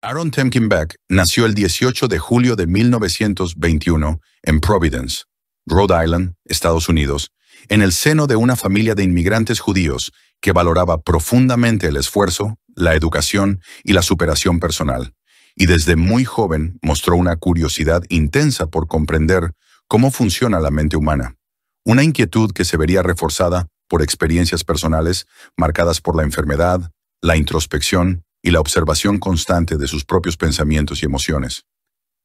Aaron Temkin Beck nació el 18 de julio de 1921 en Providence, Rhode Island, Estados Unidos, en el seno de una familia de inmigrantes judíos que valoraba profundamente el esfuerzo, la educación y la superación personal, y desde muy joven mostró una curiosidad intensa por comprender cómo funciona la mente humana, una inquietud que se vería reforzada por experiencias personales marcadas por la enfermedad, la introspección y la observación constante de sus propios pensamientos y emociones.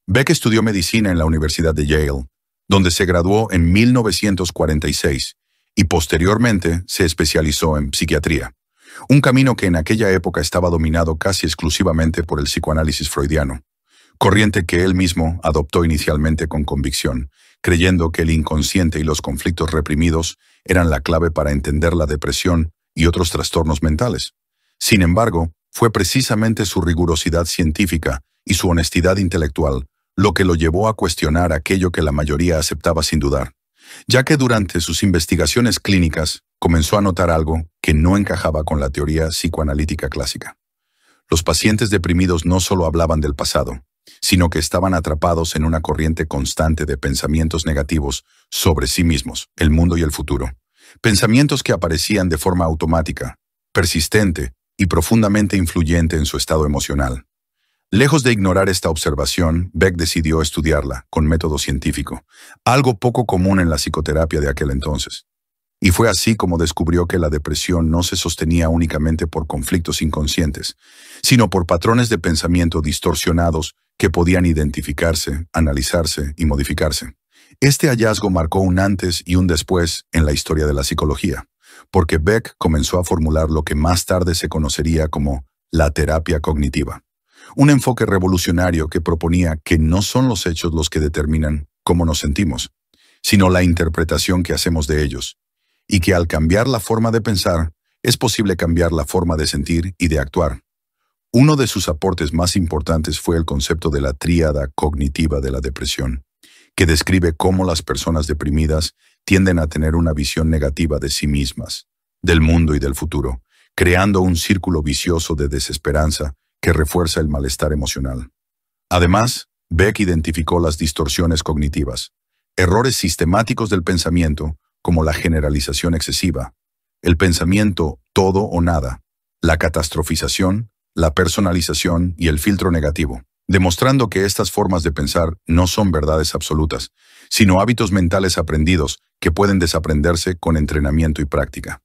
Beck estudió medicina en la Universidad de Yale, donde se graduó en 1946 y posteriormente se especializó en psiquiatría, un camino que en aquella época estaba dominado casi exclusivamente por el psicoanálisis freudiano, corriente que él mismo adoptó inicialmente con convicción, creyendo que el inconsciente y los conflictos reprimidos eran la clave para entender la depresión y otros trastornos mentales. Sin embargo, fue precisamente su rigurosidad científica y su honestidad intelectual lo que lo llevó a cuestionar aquello que la mayoría aceptaba sin dudar, ya que durante sus investigaciones clínicas comenzó a notar algo que no encajaba con la teoría psicoanalítica clásica. Los pacientes deprimidos no solo hablaban del pasado, sino que estaban atrapados en una corriente constante de pensamientos negativos sobre sí mismos, el mundo y el futuro. Pensamientos que aparecían de forma automática, persistente y profundamente influyente en su estado emocional. Lejos de ignorar esta observación, Beck decidió estudiarla con método científico, algo poco común en la psicoterapia de aquel entonces. Y fue así como descubrió que la depresión no se sostenía únicamente por conflictos inconscientes, sino por patrones de pensamiento distorsionados que podían identificarse, analizarse y modificarse. Este hallazgo marcó un antes y un después en la historia de la psicología, porque Beck comenzó a formular lo que más tarde se conocería como la terapia cognitiva. Un enfoque revolucionario que proponía que no son los hechos los que determinan cómo nos sentimos, sino la interpretación que hacemos de ellos, y que al cambiar la forma de pensar, es posible cambiar la forma de sentir y de actuar. Uno de sus aportes más importantes fue el concepto de la tríada cognitiva de la depresión, que describe cómo las personas deprimidas tienden a tener una visión negativa de sí mismas, del mundo y del futuro, creando un círculo vicioso de desesperanza que refuerza el malestar emocional. Además, Beck identificó las distorsiones cognitivas, errores sistemáticos del pensamiento, como la generalización excesiva, el pensamiento todo o nada, la catastrofización, la personalización y el filtro negativo, demostrando que estas formas de pensar no son verdades absolutas, sino hábitos mentales aprendidos que pueden desaprenderse con entrenamiento y práctica.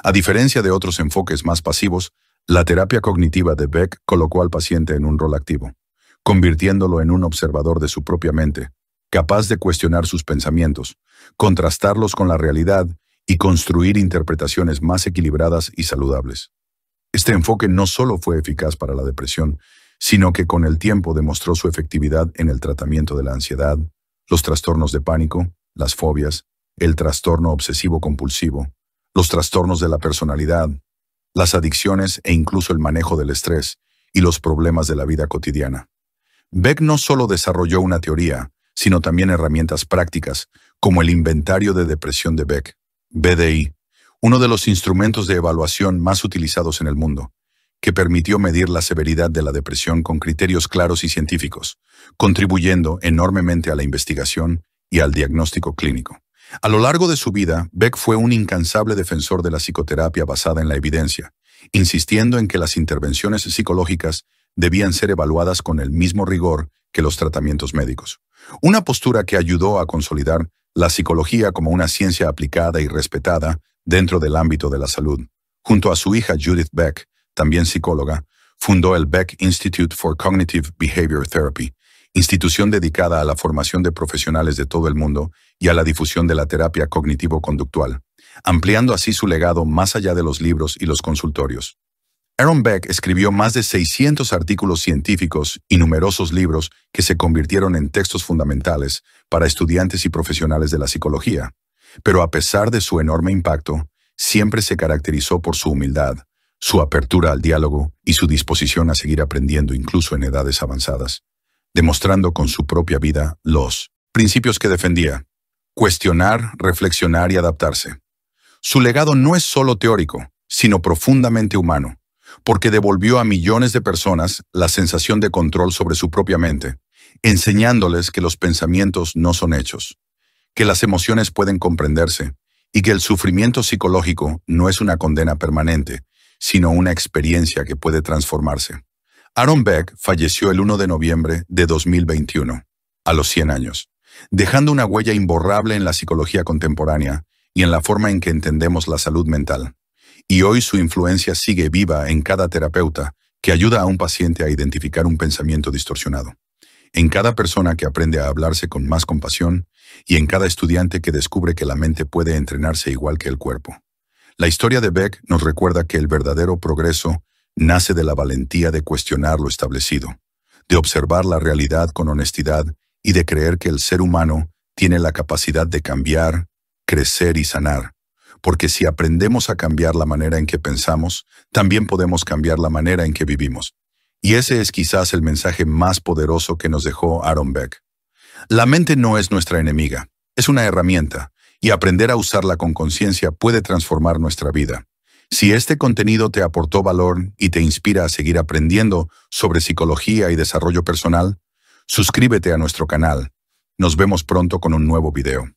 A diferencia de otros enfoques más pasivos, la terapia cognitiva de Beck colocó al paciente en un rol activo, convirtiéndolo en un observador de su propia mente, capaz de cuestionar sus pensamientos, contrastarlos con la realidad y construir interpretaciones más equilibradas y saludables. Este enfoque no solo fue eficaz para la depresión, sino que con el tiempo demostró su efectividad en el tratamiento de la ansiedad, los trastornos de pánico, las fobias, el trastorno obsesivo-compulsivo, los trastornos de la personalidad, las adicciones e incluso el manejo del estrés y los problemas de la vida cotidiana. Beck no solo desarrolló una teoría, sino también herramientas prácticas, como el Inventario de Depresión de Beck, BDI, uno de los instrumentos de evaluación más utilizados en el mundo, que permitió medir la severidad de la depresión con criterios claros y científicos, contribuyendo enormemente a la investigación y al diagnóstico clínico. A lo largo de su vida, Beck fue un incansable defensor de la psicoterapia basada en la evidencia, insistiendo en que las intervenciones psicológicas debían ser evaluadas con el mismo rigor que los tratamientos médicos. Una postura que ayudó a consolidar la psicología como una ciencia aplicada y respetada dentro del ámbito de la salud. Junto a su hija Judith Beck, también psicóloga, fundó el Beck Institute for Cognitive Behavior Therapy, institución dedicada a la formación de profesionales de todo el mundo y a la difusión de la terapia cognitivo-conductual, ampliando así su legado más allá de los libros y los consultorios. Aaron Beck escribió más de 600 artículos científicos y numerosos libros que se convirtieron en textos fundamentales para estudiantes y profesionales de la psicología. Pero a pesar de su enorme impacto, siempre se caracterizó por su humildad, su apertura al diálogo y su disposición a seguir aprendiendo incluso en edades avanzadas, demostrando con su propia vida los principios que defendía, Cuestionar, reflexionar y adaptarse. Su legado no es solo teórico, sino profundamente humano, porque devolvió a millones de personas la sensación de control sobre su propia mente, enseñándoles que los pensamientos no son hechos, que las emociones pueden comprenderse y que el sufrimiento psicológico no es una condena permanente, sino una experiencia que puede transformarse. Aaron Beck falleció el 1 de noviembre de 2021, a los 100 años, dejando una huella imborrable en la psicología contemporánea y en la forma en que entendemos la salud mental. Y hoy su influencia sigue viva en cada terapeuta que ayuda a un paciente a identificar un pensamiento distorsionado, en cada persona que aprende a hablarse con más compasión y en cada estudiante que descubre que la mente puede entrenarse igual que el cuerpo. La historia de Beck nos recuerda que el verdadero progreso nace de la valentía de cuestionar lo establecido, de observar la realidad con honestidad y de creer que el ser humano tiene la capacidad de cambiar, crecer y sanar, porque si aprendemos a cambiar la manera en que pensamos, también podemos cambiar la manera en que vivimos. Y ese es quizás el mensaje más poderoso que nos dejó Aaron Beck. La mente no es nuestra enemiga, es una herramienta, y aprender a usarla con conciencia puede transformar nuestra vida. Si este contenido te aportó valor y te inspira a seguir aprendiendo sobre psicología y desarrollo personal, suscríbete a nuestro canal. Nos vemos pronto con un nuevo video.